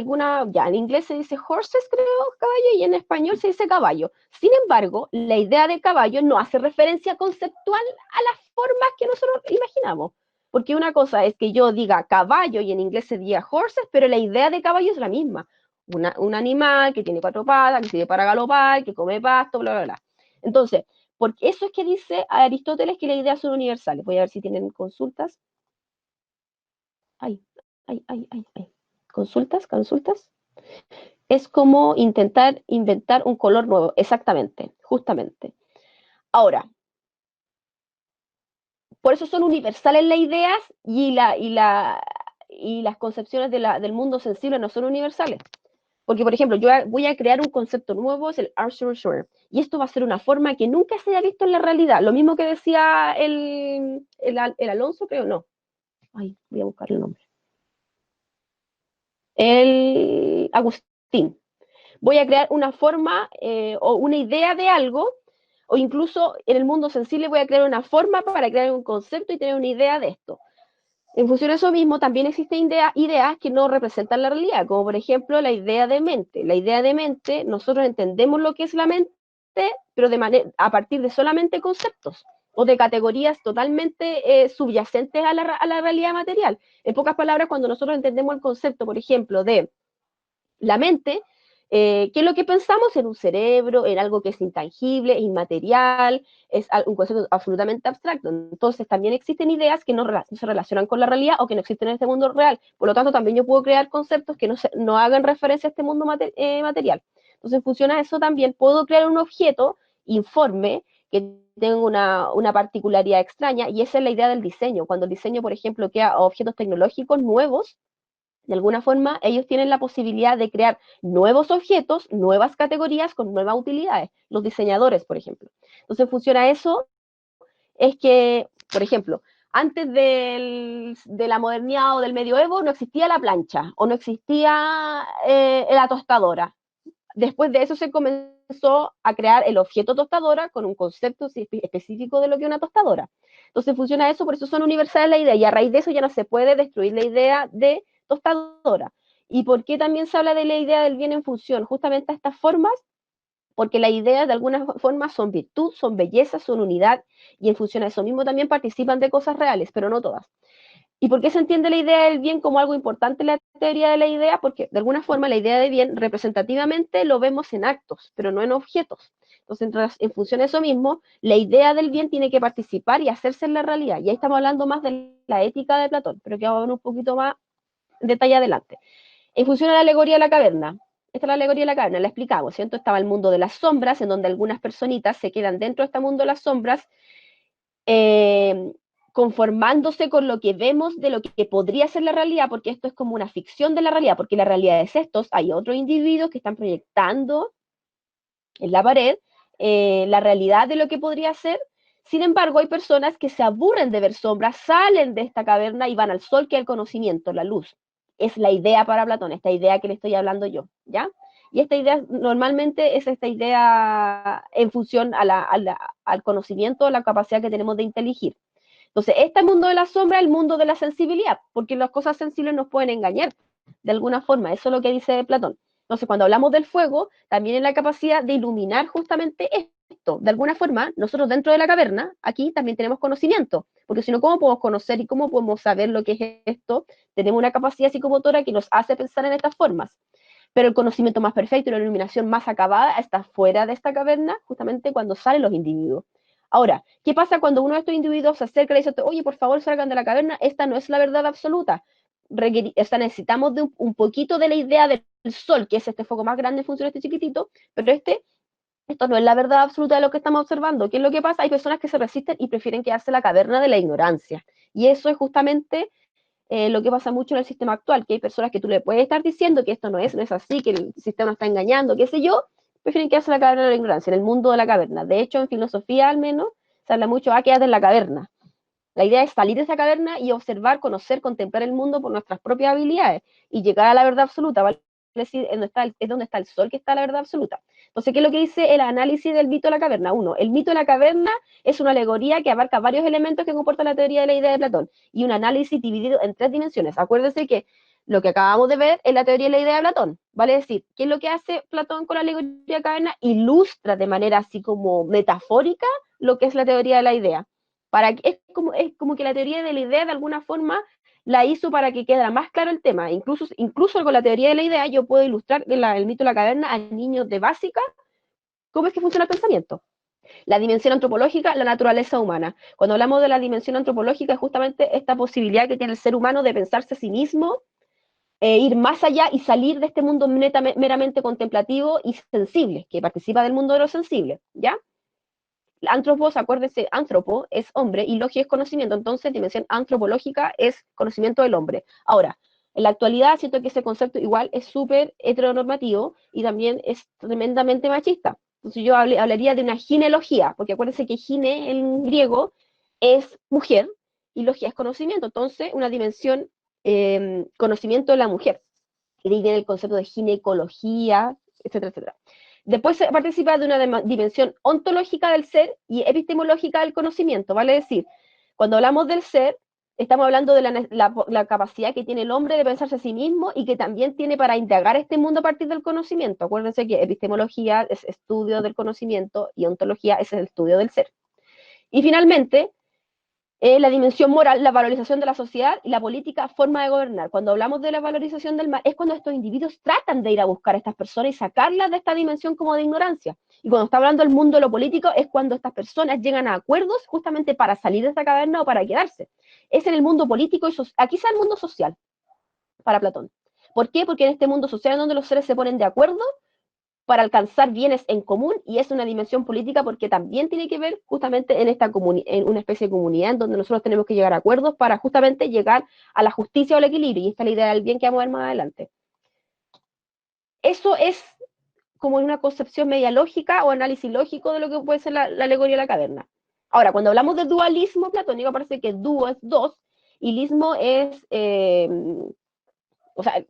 en inglés se dice horses, creo, caballo, y en español se dice caballo. Sin embargo, la idea de caballo no hace referencia conceptual a las formas que nosotros imaginamos. Porque una cosa es que yo diga caballo y en inglés se diga horses, pero la idea de caballo es la misma. Un animal que tiene cuatro patas, que sirve para galopar, que come pasto, bla, bla, bla. Entonces, porque eso es que dice Aristóteles que las ideas son universales. Voy a ver si tienen consultas. Ay, ay. Consultas. Es como intentar inventar un color nuevo, exactamente, justamente. Ahora, por eso son universales las ideas y las concepciones del mundo sensible no son universales. Porque, por ejemplo, yo voy a crear un concepto nuevo, es el Arthur Schroeder, y esto va a ser una forma que nunca se haya visto en la realidad. Lo mismo que decía el Alonso, creo, no. Ay, voy a buscar el nombre. El Agustín. Voy a crear una forma o una idea de algo, o incluso en el mundo sensible voy a crear una forma para crear un concepto y tener una idea de esto. En función de eso mismo, también existen ideas que no representan la realidad, como por ejemplo la idea de mente. La idea de mente, nosotros entendemos lo que es la mente, pero a partir de solamente conceptos o de categorías totalmente subyacentes a la realidad material. En pocas palabras, cuando nosotros entendemos el concepto, por ejemplo, de la mente, ¿qué es lo que pensamos? En un cerebro, en algo que es intangible, inmaterial, es un concepto absolutamente abstracto. Entonces, también existen ideas que no se relacionan con la realidad o que no existen en este mundo real. Por lo tanto, también yo puedo crear conceptos que no hagan referencia a este mundo material. Entonces, en función a eso también puedo crear un objeto informe que tenga una particularidad extraña, y esa es la idea del diseño. Cuando el diseño, por ejemplo, crea objetos tecnológicos nuevos, de alguna forma, ellos tienen la posibilidad de crear nuevos objetos, nuevas categorías con nuevas utilidades. Los diseñadores, por ejemplo. Entonces, funciona eso, es que, por ejemplo, antes de la modernidad o del medioevo no existía la plancha o no existía la tostadora. Después de eso se comenzó a crear el objeto tostadora con un concepto específico de lo que es una tostadora. Entonces funciona eso, por eso son universales la idea, y a raíz de eso ya no se puede destruir la idea de tostadora. ¿Y por qué también se habla de la idea del bien en función? Justamente a estas formas, porque las ideas de alguna forma son virtud, son belleza, son unidad, y en función a eso mismo también participan de cosas reales, pero no todas. ¿Y por qué se entiende la idea del bien como algo importante en la teoría de la idea? Porque de alguna forma la idea de bien representativamente lo vemos en actos, pero no en objetos. Entonces, en función de eso mismo, la idea del bien tiene que participar y hacerse en la realidad. Y ahí estamos hablando más de la ética de Platón, pero que vamos a ver un poquito más detalle adelante. En función a la alegoría de la caverna, esta es la alegoría de la caverna, la explicamos, ¿cierto? Estaba el mundo de las sombras, en donde algunas personitas se quedan dentro de este mundo de las sombras, eh, conformándose con lo que vemos de lo que podría ser la realidad, porque esto es como una ficción de la realidad, porque la realidad es esto, hay otros individuos que están proyectando en la pared la realidad de lo que podría ser. Sin embargo, hay personas que se aburren de ver sombras, salen de esta caverna y van al sol, que es el conocimiento, la luz. Es la idea para Platón, esta idea que le estoy hablando yo, ¿ya? Y esta idea normalmente es esta idea en función al conocimiento, a la capacidad que tenemos de inteligir. Entonces, este mundo de la sombra es el mundo de la sensibilidad, porque las cosas sensibles nos pueden engañar de alguna forma. Eso es lo que dice Platón. Entonces, cuando hablamos del fuego, también es la capacidad de iluminar justamente esto. De alguna forma, nosotros dentro de la caverna, aquí también tenemos conocimiento, porque si no, ¿cómo podemos conocer y cómo podemos saber lo que es esto? Tenemos una capacidad psicomotora que nos hace pensar en estas formas. Pero el conocimiento más perfecto y la iluminación más acabada está fuera de esta caverna, justamente cuando salen los individuos. Ahora, ¿qué pasa cuando uno de estos individuos se acerca y le dice, oye, por favor, salgan de la caverna? Esta no es la verdad absoluta. Necesitamos de un poquito de la idea del sol, que es este foco más grande en función de este chiquitito, pero esto no es la verdad absoluta de lo que estamos observando. ¿Qué es lo que pasa? Hay personas que se resisten y prefieren quedarse en la caverna de la ignorancia. Y eso es justamente lo que pasa mucho en el sistema actual, que hay personas que tú le puedes estar diciendo que esto no es así, que el sistema está engañando, qué sé yo, prefieren quedarse en la caverna de la ignorancia, en el mundo de la caverna. De hecho, en filosofía al menos, se habla mucho, quédate en la caverna. La idea es salir de esa caverna y observar, conocer, contemplar el mundo por nuestras propias habilidades y llegar a la verdad absoluta, ¿vale? Es decir, es donde está el sol que está la verdad absoluta. Entonces, ¿qué es lo que dice el análisis del mito de la caverna? Uno, el mito de la caverna es una alegoría que abarca varios elementos que comporta la teoría de la idea de Platón, y un análisis dividido en tres dimensiones. Acuérdense que lo que acabamos de ver es la teoría de la idea de Platón, ¿vale? Es decir, ¿qué es lo que hace Platón con la alegoría de la caverna? Ilustra de manera así como metafórica lo que es la teoría de la idea. Es como que la teoría de la idea de alguna forma la hizo para que quedara más claro el tema. Incluso con la teoría de la idea yo puedo ilustrar el mito de la caverna a niños de básica cómo es que funciona el pensamiento. La dimensión antropológica, la naturaleza humana. Cuando hablamos de la dimensión antropológica es justamente esta posibilidad que tiene el ser humano de pensarse a sí mismo, ir más allá y salir de este mundo meramente contemplativo y sensible, que participa del mundo de lo sensible, ¿ya? Antropos, acuérdense, antropo es hombre y logia es conocimiento, entonces dimensión antropológica es conocimiento del hombre. Ahora, en la actualidad siento que ese concepto igual es súper heteronormativo y también es tremendamente machista. Entonces yo hablaría de una gineología, porque acuérdense que gine en griego es mujer y logia es conocimiento, entonces una dimensión conocimiento de la mujer. Y de ahí viene el concepto de ginecología, etcétera, etcétera. Después se participa de una dimensión ontológica del ser y epistemológica del conocimiento, ¿vale? Es decir, cuando hablamos del ser, Estamos hablando de la capacidad que tiene el hombre de pensarse a sí mismo y que también tiene para indagar este mundo a partir del conocimiento. Acuérdense que epistemología es estudio del conocimiento y ontología es el estudio del ser. Y finalmente, la dimensión moral, la valorización de la sociedad y la política, forma de gobernar. Cuando hablamos de la valorización del mal, es cuando estos individuos tratan de ir a buscar a estas personas y sacarlas de esta dimensión como de ignorancia. Y cuando está hablando del mundo de lo político, es cuando estas personas llegan a acuerdos justamente para salir de esta caverna o para quedarse. Es en el mundo político y social. Aquí está el mundo social para Platón. ¿Por qué? Porque en este mundo social es donde los seres se ponen de acuerdo para alcanzar bienes en común y es una dimensión política porque también tiene que ver justamente en una especie de comunidad en donde nosotros tenemos que llegar a acuerdos para justamente llegar a la justicia o el equilibrio y esta es la idea del bien que vamos a ver más adelante. Eso es como una concepción media lógica o análisis lógico de lo que puede ser la alegoría de la caverna. Ahora, cuando hablamos de dualismo platónico, parece que dúo es dos y lismo es, o sea,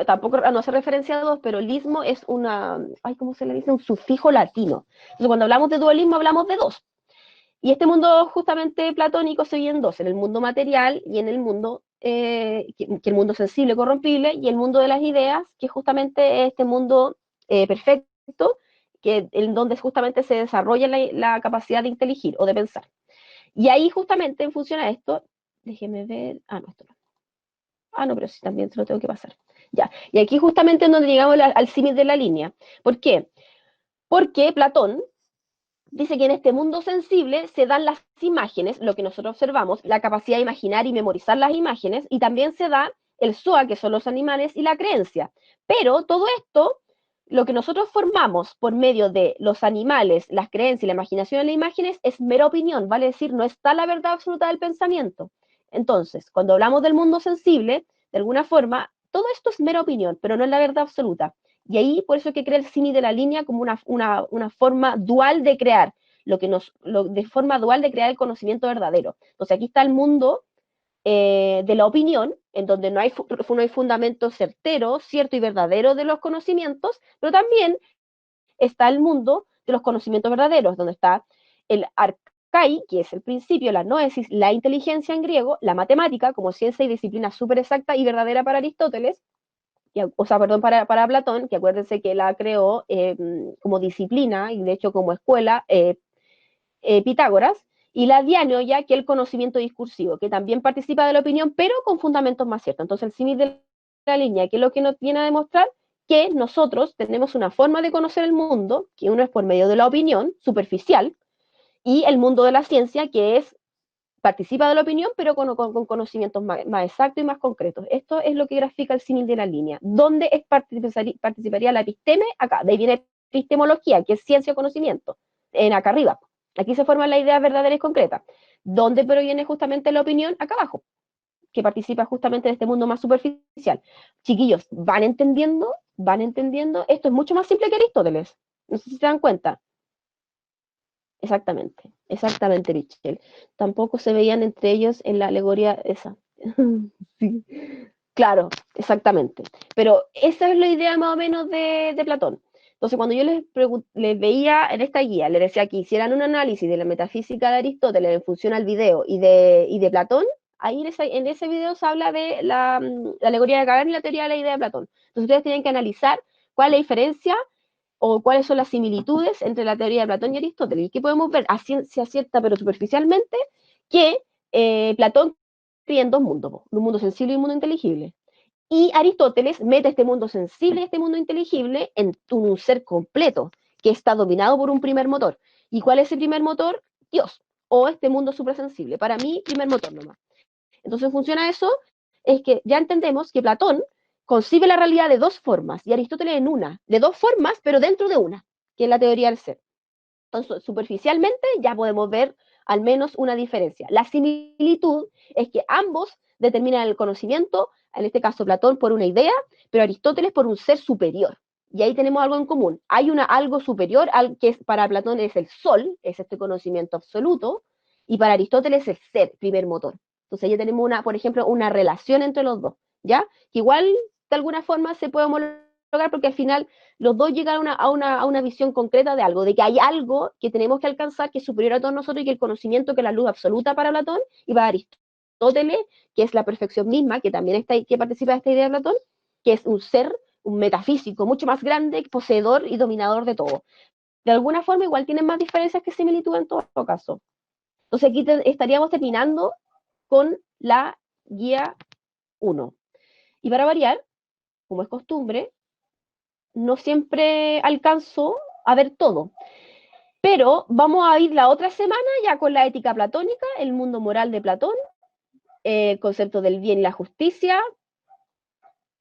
tampoco no hace referencia a dos, pero lismo es ¿cómo se le dice? Un sufijo latino. Entonces, cuando hablamos de dualismo, hablamos de dos. Y este mundo justamente platónico se divide en dos, en el mundo material y en el mundo, que el mundo sensible, corrompible, y el mundo de las ideas, que justamente es este mundo perfecto, en donde justamente se desarrolla la capacidad de inteligir o de pensar. Y ahí justamente en función a esto, déjeme ver, no, esto no. No, pero sí, también se lo tengo que pasar. Ya, y aquí justamente es donde llegamos al símil de la línea. ¿Por qué? Porque Platón dice que en este mundo sensible se dan las imágenes, lo que nosotros observamos, la capacidad de imaginar y memorizar las imágenes, y también se da el SOA, que son los animales, y la creencia. Pero todo esto, lo que nosotros formamos por medio de los animales, las creencias y la imaginación de las imágenes, es mera opinión, vale decir, no está la verdad absoluta del pensamiento. Entonces, cuando hablamos del mundo sensible, de alguna forma, todo esto es mera opinión, pero no es la verdad absoluta. Y ahí por eso que crea el símil de la línea como una forma dual de crear, de forma dual de crear el conocimiento verdadero. Entonces aquí está el mundo de la opinión, en donde no hay fundamento certero, cierto y verdadero de los conocimientos, pero también está el mundo de los conocimientos verdaderos, donde está el arcai, que es el principio, la noesis, la inteligencia en griego, la matemática como ciencia y disciplina súper exacta y verdadera para Aristóteles, perdón, para Platón, que acuérdense que la creó como disciplina y de hecho como escuela Pitágoras, y la dianoia, que es el conocimiento discursivo, que también participa de la opinión, pero con fundamentos más ciertos. Entonces, el símil de la línea, que es lo que nos viene a demostrar que nosotros tenemos una forma de conocer el mundo, que uno es por medio de la opinión superficial, y el mundo de la ciencia, que es participa de la opinión, pero con conocimientos más exactos y más concretos. Esto es lo que grafica el símil de la línea. ¿Dónde participaría la episteme? Acá. De ahí viene epistemología, que es ciencia o conocimiento, en acá arriba. Aquí se forman las ideas verdaderas y concretas. ¿Dónde proviene justamente la opinión? Acá abajo, que participa justamente de este mundo más superficial. Chiquillos, ¿van entendiendo? ¿Van entendiendo? Esto es mucho más simple que Aristóteles. No sé si se dan cuenta. Exactamente, exactamente, Michelle. Tampoco se veían entre ellos en la alegoría esa. Sí. Claro, exactamente. Pero esa es la idea más o menos de Platón. Entonces, cuando yo les veía en esta guía, les decía que hicieran un análisis de la metafísica de Aristóteles en función al video y de Platón, ahí en ese video se habla de la alegoría de Caverna y la teoría de la idea de Platón. Entonces, ustedes tienen que analizar cuál es la diferencia o cuáles son las similitudes entre la teoría de Platón y Aristóteles. Y que podemos ver a ciencia cierta, pero superficialmente, que Platón cría en dos mundos, un mundo sensible y un mundo inteligible. Y Aristóteles mete este mundo sensible y este mundo inteligible en un ser completo, que está dominado por un primer motor. ¿Y cuál es el primer motor? Dios, o este mundo suprasensible. Para mí, primer motor nomás. Entonces, funciona eso, es que ya entendemos que Platón concibe la realidad de dos formas y Aristóteles en una, de dos formas, pero dentro de una, que es la teoría del ser. Entonces, superficialmente ya podemos ver al menos una diferencia. La similitud es que ambos determinan el conocimiento, en este caso Platón por una idea, pero Aristóteles por un ser superior. Y ahí tenemos algo en común. Hay algo superior al que para Platón es el sol, es este conocimiento absoluto, y para Aristóteles es el ser, primer motor. Entonces ya tenemos por ejemplo, una relación entre los dos, ¿ya? Que igual de alguna forma se puede homologar porque al final los dos llegan a una visión concreta de algo, de que hay algo que tenemos que alcanzar que es superior a todos nosotros y que el conocimiento, que es la luz absoluta para Platón y para Aristóteles. Aristóteles, que es la perfección misma, que también está, que participa de esta idea de Platón, que es un ser, un metafísico mucho más grande, poseedor y dominador de todo. De alguna forma igual tienen más diferencias que similitud en todo caso. Entonces aquí estaríamos terminando con la guía 1. Y para variar, como es costumbre, no siempre alcanzo a ver todo. Pero vamos a ir la otra semana ya con la ética platónica, el mundo moral de Platón, el concepto del bien y la justicia,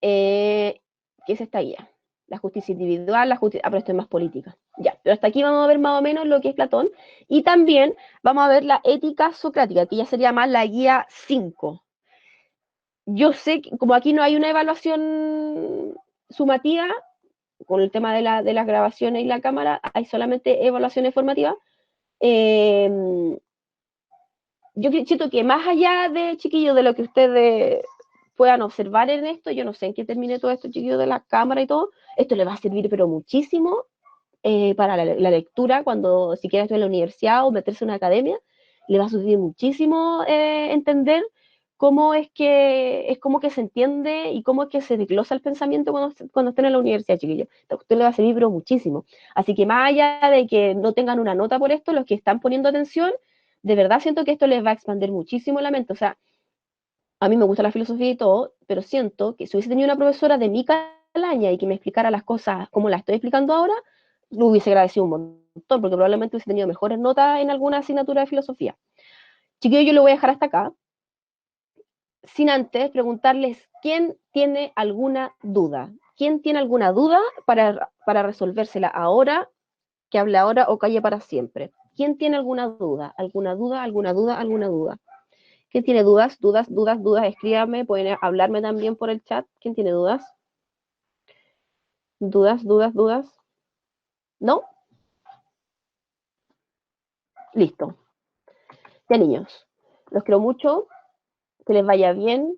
que es esta guía. La justicia individual, la justicia... Ah, pero esto es más política. Ya, pero hasta aquí vamos a ver más o menos lo que es Platón. Y también vamos a ver la ética socrática, que ya sería más la guía 5. Yo sé que como aquí no hay una evaluación sumativa, con el tema de las grabaciones y la cámara, hay solamente evaluaciones formativas. Eh, yo siento que más allá de, chiquillos, de lo que ustedes puedan observar en esto, yo no sé en qué termine todo esto, chiquillos, de la cámara y todo, esto les va a servir pero muchísimo para la lectura, cuando si quieres estudiar en la universidad o meterse en una academia, le va a servir muchísimo entender cómo es como que se entiende y cómo es que se desglosa el pensamiento cuando estén en la universidad, chiquillos. A usted le va a servir pero muchísimo. Así que más allá de que no tengan una nota por esto, los que están poniendo atención, de verdad siento que esto les va a expandir muchísimo la mente. O sea, a mí me gusta la filosofía y todo, pero siento que si hubiese tenido una profesora de mi calaña y que me explicara las cosas como las estoy explicando ahora, lo hubiese agradecido un montón, porque probablemente hubiese tenido mejores notas en alguna asignatura de filosofía. Chiquillos, yo lo voy a dejar hasta acá, sin antes preguntarles quién tiene alguna duda. ¿Quién tiene alguna duda para resolvérsela ahora, que hable ahora o calle para siempre? ¿Quién tiene alguna duda? ¿Alguna duda? ¿Alguna duda? ¿Alguna duda? ¿Quién tiene dudas? Dudas, dudas, dudas, escríbame, pueden hablarme también por el chat. ¿Quién tiene dudas? ¿Dudas, dudas, dudas? ¿No? Listo. Ya niños, los quiero mucho, que les vaya bien,